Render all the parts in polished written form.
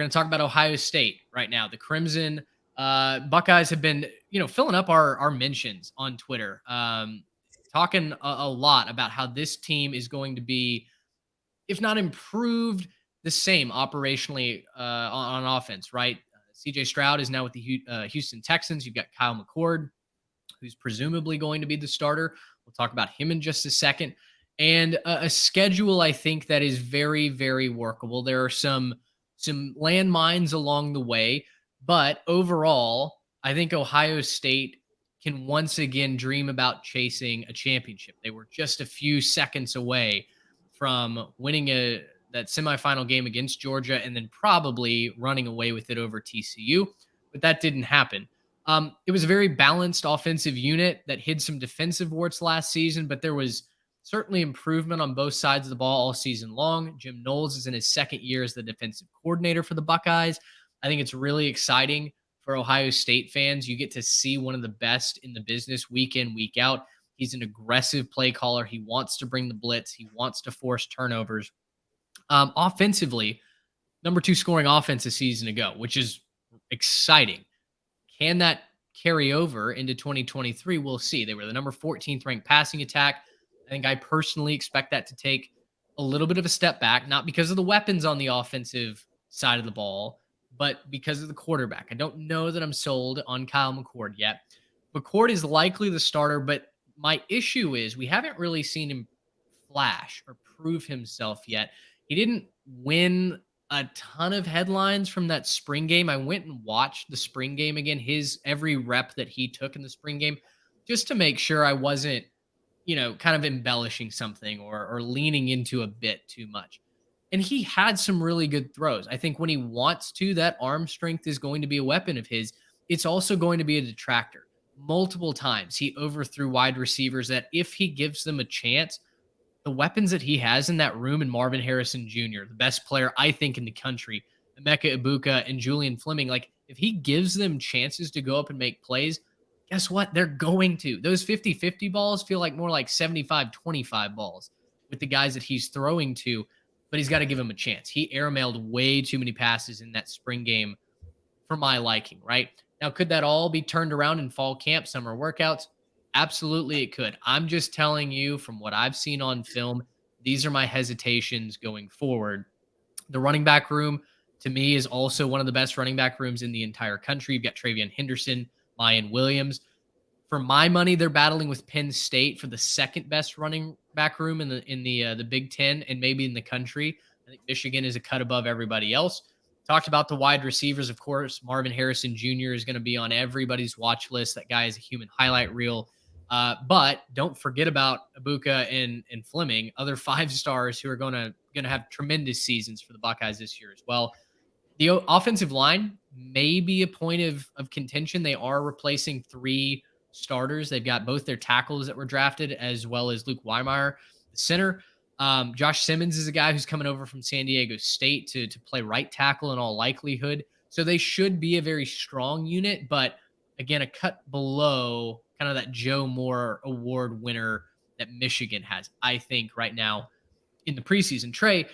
going to talk about Ohio State right now. The Crimson Buckeyes have been, filling up our mentions on Twitter, talking a lot about how this team is going to be, if not improved, the same operationally on offense, right? CJ Stroud is now with the Houston Texans. You've got Kyle McCord, who's presumably going to be the starter. We'll talk about him in just a second. And a schedule, I think, that is very, very workable. There are some landmines along the way, but overall, I think Ohio State can once again dream about chasing a championship. They were just a few seconds away from winning that semifinal game against Georgia and then probably running away with it over TCU, but that didn't happen. It was a very balanced offensive unit that hid some defensive warts last season, but there was certainly improvement on both sides of the ball all season long. Jim Knowles is in his second year as the defensive coordinator for the Buckeyes. I think it's really exciting for Ohio State fans. You get to see one of the best in the business week in, week out. He's an aggressive play caller. He wants to bring the blitz. He wants to force turnovers. Offensively, number 2 scoring offense a season ago, which is exciting. Can that carry over into 2023? We'll see. They were the number 14th ranked passing attack. I think I personally expect that to take a little bit of a step back, not because of the weapons on the offensive side of the ball, but because of the quarterback. I don't know that I'm sold on Kyle McCord yet. McCord is likely the starter, but my issue is we haven't really seen him flash or prove himself yet. He didn't win a ton of headlines from that spring game. I went and watched the spring game again, his every rep that he took in the spring game, just to make sure I wasn't, kind of embellishing something or leaning into a bit too much. And he had some really good throws. I think when he wants to, that arm strength is going to be a weapon of his. It's also going to be a detractor. Multiple times he overthrew wide receivers that if he gives them a chance, the weapons that he has in that room, and Marvin Harrison Jr., the best player, I think, in the country, Emeka Ibuka and Julian Fleming, like if he gives them chances to go up and make plays, guess what? They're going to. Those 50-50 balls feel like more like 75-25 balls with the guys that he's throwing to, but he's got to give him a chance. He airmailed way too many passes in that spring game for my liking, right? Now, could that all be turned around in fall camp, summer workouts? Absolutely, it could. I'm just telling you from what I've seen on film, these are my hesitations going forward. The running back room, to me, is also one of the best running back rooms in the entire country. You've got Travion Henderson, Mayan Williams. For my money, they're battling with Penn State for the second best running back room in the Big Ten and maybe in the country. I think Michigan is a cut above everybody else. Talked about the wide receivers, of course. Marvin Harrison Jr. is going to be on everybody's watch list. That guy is a human highlight reel. But don't forget about Ibuka and Fleming, other 5 stars who are going to have tremendous seasons for the Buckeyes this year as well. The offensive line may be a point of contention. They are replacing 3 starters. They've got both their tackles that were drafted as well as Luke Weimeyer, the center. Josh Simmons is a guy who's coming over from San Diego State to play right tackle in all likelihood. So they should be a very strong unit, but again, a cut below kind of that Joe Moore Award winner that Michigan has, I think, right now in the preseason. Trey,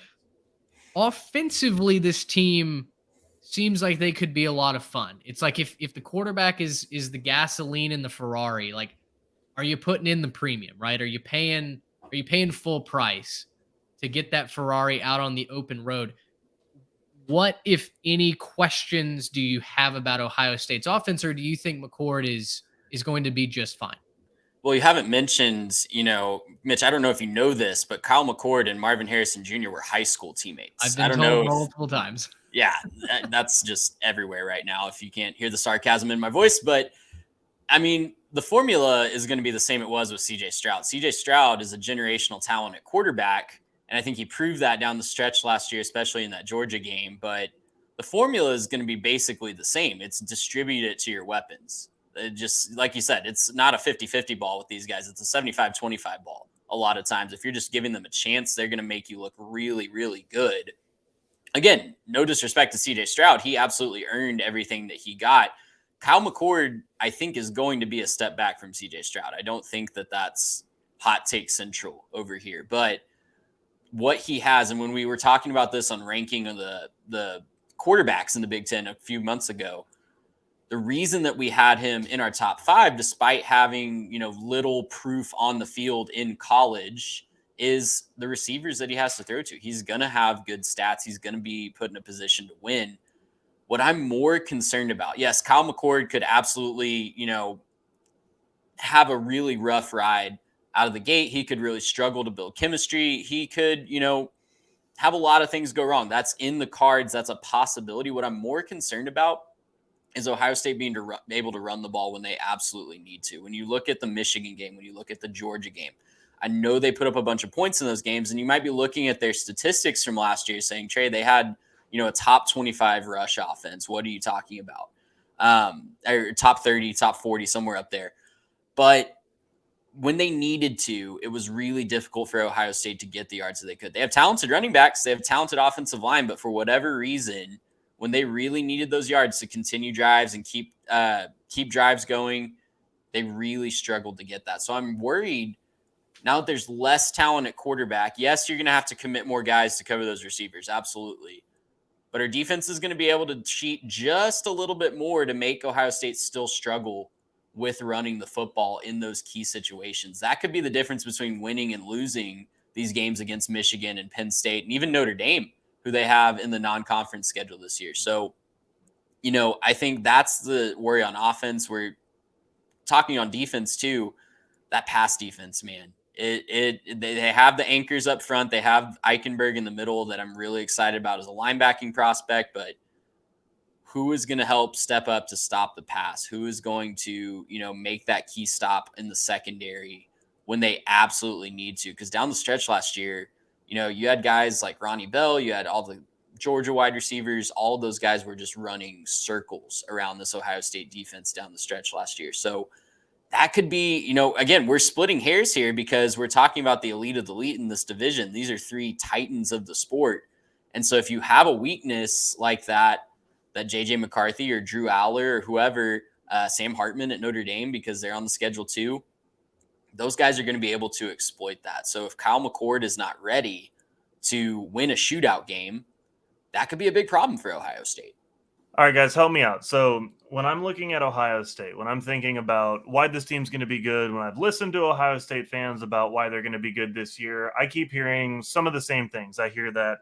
offensively, this team seems like they could be a lot of fun. It's like if the quarterback is the gasoline in the Ferrari, like, are you putting in the premium, right? Are you paying full price to get that Ferrari out on the open road? What, if any, questions do you have about Ohio State's offense, or do you think McCord is going to be just fine? Well, you haven't mentioned, Mitch, I don't know if you know this, but Kyle McCord and Marvin Harrison Jr. were high school teammates. I've I been don't know told if, multiple times. yeah, that's just everywhere right now if you can't hear the sarcasm in my voice. But, I mean, the formula is going to be the same it was with CJ Stroud. CJ Stroud is a generational talent at quarterback, and I think he proved that down the stretch last year, especially in that Georgia game. But the formula is going to be basically the same. It's distribute it to your weapons. Just like you said, it's not a 50-50 ball with these guys. It's a 75-25 ball a lot of times. If you're just giving them a chance, they're going to make you look really, really good. Again, no disrespect to CJ Stroud. He absolutely earned everything that he got. Kyle McCord, I think, is going to be a step back from CJ Stroud. I don't think that that's hot take central over here. But what he has, and when we were talking about this on ranking of the quarterbacks in the Big Ten a few months ago. The reason that we had him in our top 5, despite having, little proof on the field in college, is the receivers that he has to throw to. He's going to have good stats. He's going to be put in a position to win. What I'm more concerned about, yes, Kyle McCord could absolutely, have a really rough ride out of the gate. He could really struggle to build chemistry. He could, have a lot of things go wrong. That's in the cards. That's a possibility. What I'm more concerned about is Ohio State being able to run the ball when they absolutely need to. When you look at the Michigan game, when you look at the Georgia game, I know they put up a bunch of points in those games, and you might be looking at their statistics from last year saying, Trey, they had, a top 25 rush offense. What are you talking about? Or top 30, top 40, somewhere up there. But when they needed to, it was really difficult for Ohio State to get the yards that they could. They have talented running backs. They have talented offensive line, but for whatever reason, when they really needed those yards to continue drives and keep drives going, they really struggled to get that. So I'm worried now that there's less talent at quarterback. Yes, you're going to have to commit more guys to cover those receivers. Absolutely. But our defense is going to be able to cheat just a little bit more to make Ohio State still struggle with running the football in those key situations. That could be the difference between winning and losing these games against Michigan and Penn State and even Notre Dame, who they have in the non-conference schedule this year. So, I think that's the worry on offense. We're talking on defense too. That pass defense, man, they have the anchors up front. They have Eichenberg in the middle that I'm really excited about as a linebacking prospect, but who is going to help step up to stop the pass? Who is going to, make that key stop in the secondary when they absolutely need to? Because down the stretch last year, you had guys like Ronnie Bell, you had all the Georgia wide receivers, all of those guys were just running circles around this Ohio State defense down the stretch last year. So that could be, again, we're splitting hairs here because we're talking about the elite of the elite in this division. These are 3 titans of the sport. And so if you have a weakness like that JJ McCarthy or Drew Aller or whoever, Sam Hartman at Notre Dame, because they're on the schedule too, those guys are going to be able to exploit that. So if Kyle McCord is not ready to win a shootout game, that could be a big problem for Ohio State. All right, guys, help me out. So when I'm looking at Ohio State, when I'm thinking about why this team's going to be good, when I've listened to Ohio State fans about why they're going to be good this year, I keep hearing some of the same things. I hear that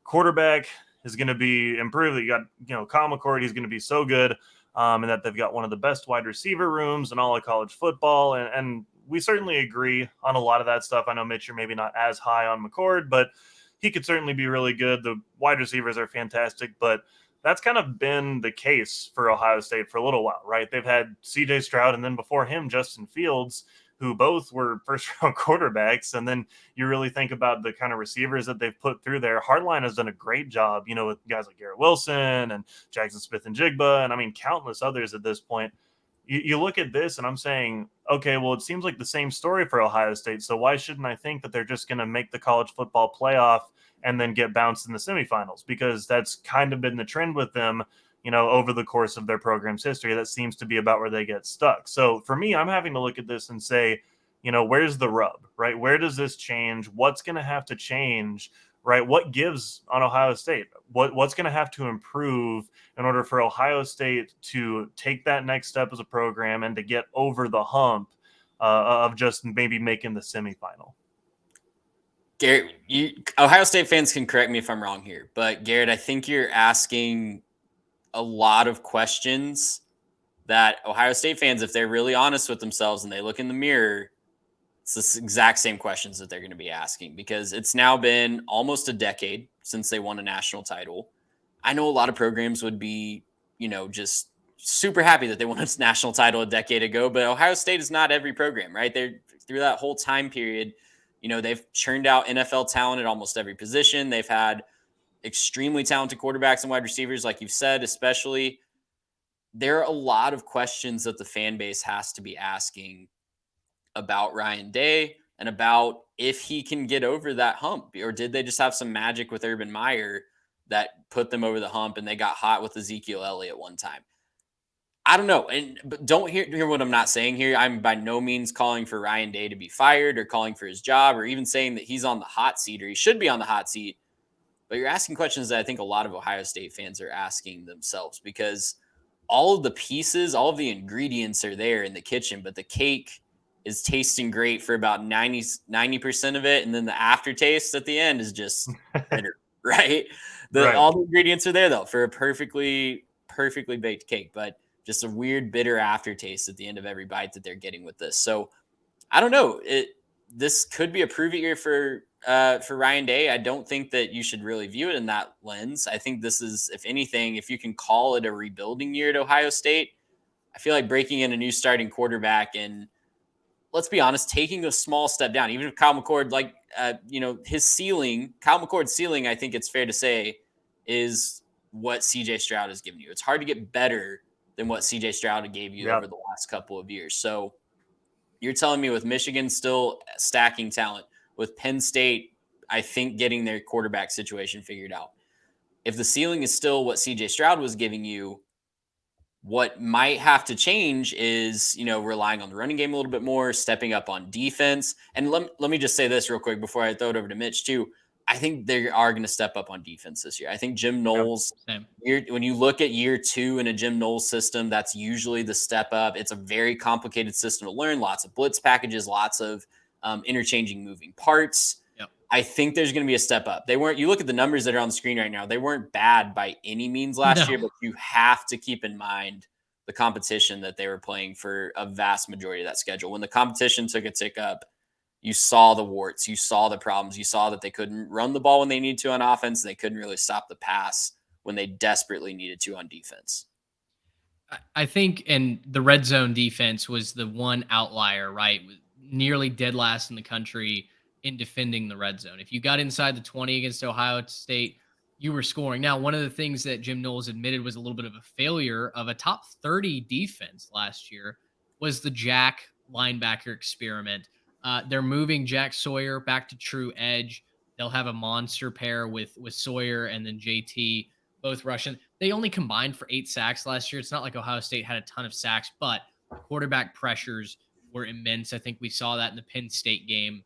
quarterback is going to be improved. You got, Kyle McCord, he's going to be so good, and that they've got one of the best wide receiver rooms in all of college football. And we certainly agree on a lot of that stuff. I know, Mitch, you're maybe not as high on McCord, but he could certainly be really good. The wide receivers are fantastic, but that's kind of been the case for Ohio State for a little while, right? They've had CJ Stroud and then before him, Justin Fields, who both were first-round quarterbacks. And then you really think about the kind of receivers that they've put through there. Hardline has done a great job, with guys like Garrett Wilson and Jackson Smith and Jigba, and countless others at this point. You look at this and I'm saying, okay, well, it seems like the same story for Ohio State. So why shouldn't I think that they're just going to make the college football playoff and then get bounced in the semifinals? Because that's kind of been the trend with them, over the course of their program's history. That seems to be about where they get stuck. So for me, I'm having to look at this and say, where's the rub, right? Where does this change? What's going to have to change, right? What gives on Ohio State? What's going to have to improve in order for Ohio State to take that next step as a program and to get over the hump of just maybe making the semifinal? Garrett, Ohio State fans can correct me if I'm wrong here, but Garrett, I think you're asking a lot of questions that Ohio State fans, if they're really honest with themselves and they look in the mirror, it's the exact same questions that they're going to be asking, because it's now been almost a decade since they won a national title. I know a lot of programs would be, just super happy that they won a national title a decade ago, but Ohio State is not every program, right? They're through that whole time period. They've churned out NFL talent at almost every position. They've had extremely talented quarterbacks and wide receivers, like you've said, especially. There are a lot of questions that the fan base has to be asking about Ryan Day and about if he can get over that hump, or did they just have some magic with Urban Meyer that put them over the hump and they got hot with Ezekiel Elliott one time? I don't know. But don't hear what I'm not saying here. I'm by no means calling for Ryan Day to be fired or calling for his job or even saying that he's on the hot seat or he should be on the hot seat. but you're asking questions that I think a lot of Ohio State fans are asking themselves, because all of the pieces, all of the ingredients are there in the kitchen, but the cake is tasting great for about 90% of it. And then the aftertaste at the end is just bitter, right? Right. All the ingredients are there though for a perfectly baked cake, but just a weird bitter aftertaste at the end of every bite that they're getting with this. So I don't know. This could be a prove it year for Ryan Day. I don't think that you should really view it in that lens. I think this is, if anything, if you can call it a rebuilding year at Ohio State, I feel like breaking in a new starting quarterback and, let's be honest, taking a small step down. Even if Kyle McCord, his ceiling, Kyle McCord's ceiling, I think it's fair to say, is what CJ Stroud has given you. It's hard to get better than what CJ Stroud gave you over the last couple of years. So you're telling me with Michigan still stacking talent, with Penn State, I think, getting their quarterback situation figured out, if the ceiling is still what CJ Stroud was giving you, what might have to change is, relying on the running game a little bit more, stepping up on defense. And let me just say this real quick before I throw it over to Mitch too. I think they are going to step up on defense this year. I think Jim Knowles, when you look at year 2 in a Jim Knowles system, that's usually the step up. It's a very complicated system to learn, lots of blitz packages, lots of interchanging moving parts. Yep. I think there's going to be a step up. You look at the numbers that are on the screen right now, they weren't bad by any means last year, but you have to keep in mind the competition that they were playing for a vast majority of that schedule. When the competition took a tick up, you saw the warts, you saw the problems, you saw that they couldn't run the ball when they needed to on offense, and they couldn't really stop the pass when they desperately needed to on defense. I think, and the red zone defense was the one outlier, right? Nearly dead last in the country in defending the red zone. If you got inside the 20 against Ohio State, you were scoring. Now, one of the things that Jim Knowles admitted was a little bit of a failure of a top 30 defense last year was the Jack linebacker experiment. They're moving Jack Sawyer back to true edge. They'll have a monster pair with Sawyer and then JT, both Russian. They only combined for 8 sacks last year. It's not like Ohio State had a ton of sacks, but the quarterback pressures were immense. I think we saw that in the Penn State game.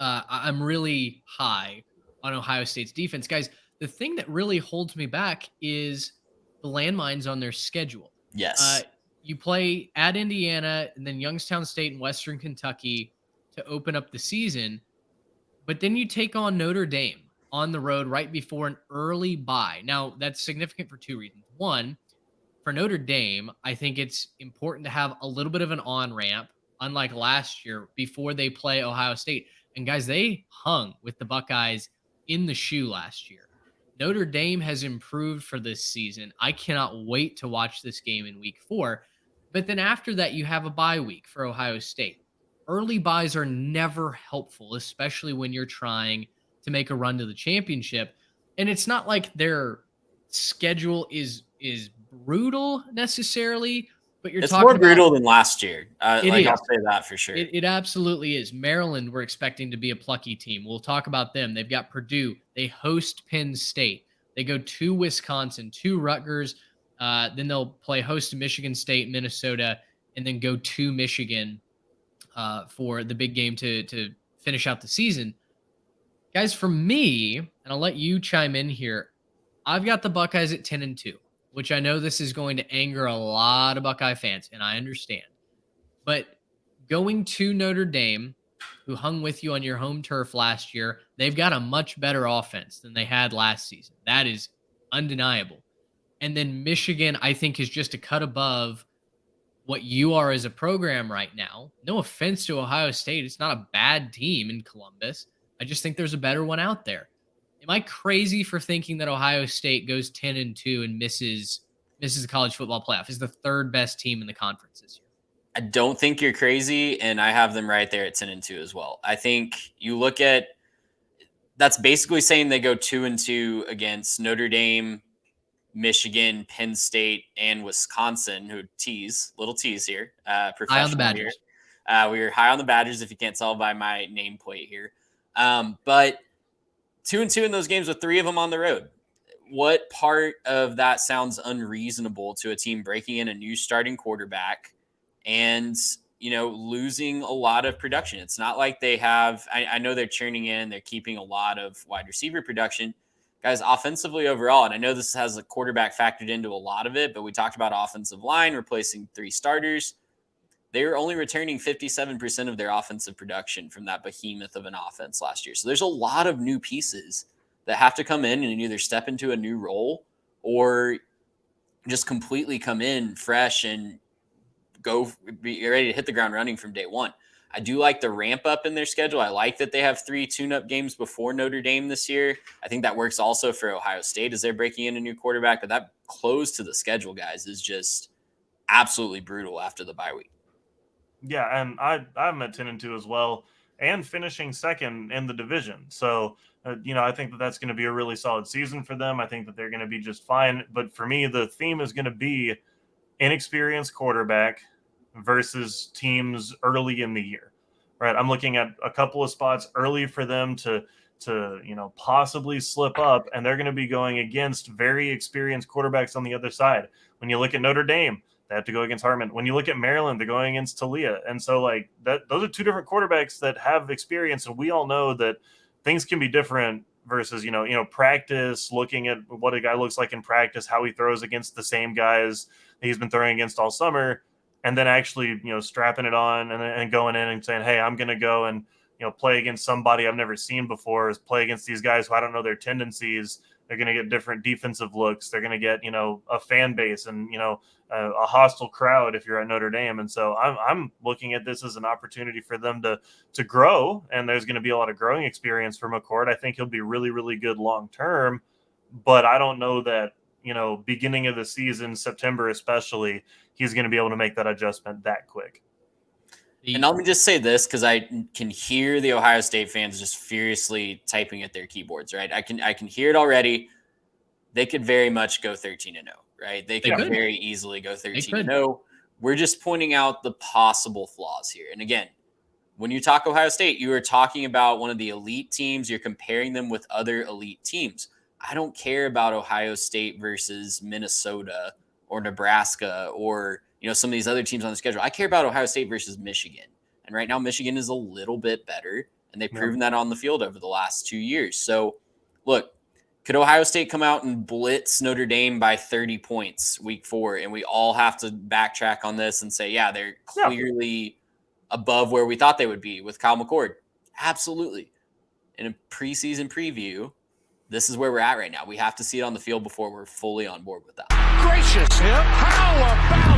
I'm really high on Ohio State's defense. Guys, the thing that really holds me back is the landmines on their schedule. Yes. You play at Indiana and then Youngstown State and Western Kentucky to open up the season, but then you take on Notre Dame on the road right before an early bye. Now, that's significant for 2 reasons. One, for Notre Dame, I think it's important to have a little bit of an on-ramp, unlike last year, before they play Ohio State. And guys, they hung with the Buckeyes in the shoe last year. Notre Dame has improved for this season. I cannot wait to watch this game in week 4. But then after that, you have a bye week for Ohio State. Early buys are never helpful, especially when you're trying to make a run to the championship. And it's not like their schedule is brutal necessarily, but you're it's talking more brutal about, than last year. I'll say that for sure. It absolutely is. Maryland, we're expecting to be a plucky team. We'll talk about them. They've got Purdue. They host Penn State. They go to Wisconsin, to Rutgers. Then they'll play host to Michigan State, Minnesota, and then go to Michigan for the big game to finish out the season. Guys, for me, and I'll let you chime in here, I've got the Buckeyes at 10-2, which I know this is going to anger a lot of Buckeye fans, and I understand. But going to Notre Dame, who hung with you on your home turf last year, they've got a much better offense than they had last season. That is undeniable. And then Michigan, I think, is just a cut above what you are as a program right now. No offense to Ohio State. It's not a bad team in Columbus. I just think there's a better one out there. Am I crazy for thinking that Ohio State goes 10-2 and misses the college football playoff, is the 3rd best team in the conference this year? I don't think you're crazy, and I have them right there at 10-2 as well. I think you look at, that's basically saying they go 2-2 against Notre Dame, Michigan, Penn State, and Wisconsin, who little tease here. High on the Badgers. We were high on the Badgers, if you can't tell by my nameplate here. But 2-2 in those games with 3 of them on the road. What part of that sounds unreasonable to a team breaking in a new starting quarterback and, losing a lot of production? It's not like they have, I know they're churning in, they're keeping a lot of wide receiver production, Guys, offensively overall, and I know this has a quarterback factored into a lot of it, but we talked about offensive line replacing 3 starters. They were only returning 57% of their offensive production from that behemoth of an offense last year. So there's a lot of new pieces that have to come in and either step into a new role or just completely come in fresh and be ready to hit the ground running from day one. I do like the ramp up in their schedule. I like that they have 3 tune-up games before Notre Dame this year. I think that works also for Ohio State as they're breaking in a new quarterback. But that close to the schedule, guys, is just absolutely brutal after the bye week. Yeah, and I'm at 10-2 as well, and finishing second in the division. So I think that that's going to be a really solid season for them. I think that they're going to be just fine. But for me, the theme is going to be inexperienced quarterback versus teams early in the year, right? I'm looking at a couple of spots early for them to possibly slip up, and they're going to be going against very experienced quarterbacks on the other side. When you look at Notre Dame, they have to go against Harmon. When you look at Maryland, they're going against Talia. And so like that, those are 2 different quarterbacks that have experience. And we all know that things can be different versus, practice, looking at what a guy looks like in practice, how he throws against the same guys that he's been throwing against all summer. And then actually, strapping it on and going in and saying, hey, I'm going to go and, play against somebody I've never seen before, is play against these guys who I don't know their tendencies. They're going to get different defensive looks. They're going to get, a fan base and, a hostile crowd if you're at Notre Dame. And so I'm looking at this as an opportunity for them to grow. And there's going to be a lot of growing experience for McCord. I think he'll be really, really good long-term, but I don't know that, beginning of the season, September especially, he's going to be able to make that adjustment that quick. And let me just say this, because I can hear the Ohio State fans just furiously typing at their keyboards, right? I can hear it already. They could very much go 13-0, right? They could very easily go 13-0. We're just pointing out the possible flaws here. And again, when you talk Ohio State, you are talking about one of the elite teams. You're comparing them with other elite teams. I don't care about Ohio State versus Minnesota or Nebraska or some of these other teams on the schedule. I care about Ohio State versus Michigan. And right now, Michigan is a little bit better, and they've proven that on the field over the last 2 years. So, look, could Ohio State come out and blitz Notre Dame by 30 points week 4, and we all have to backtrack on this and say, yeah, they're clearly above where we thought they would be with Kyle McCord? Absolutely. In a preseason preview, this is where we're at right now. We have to see it on the field before we're fully on board with that. Gracious, how about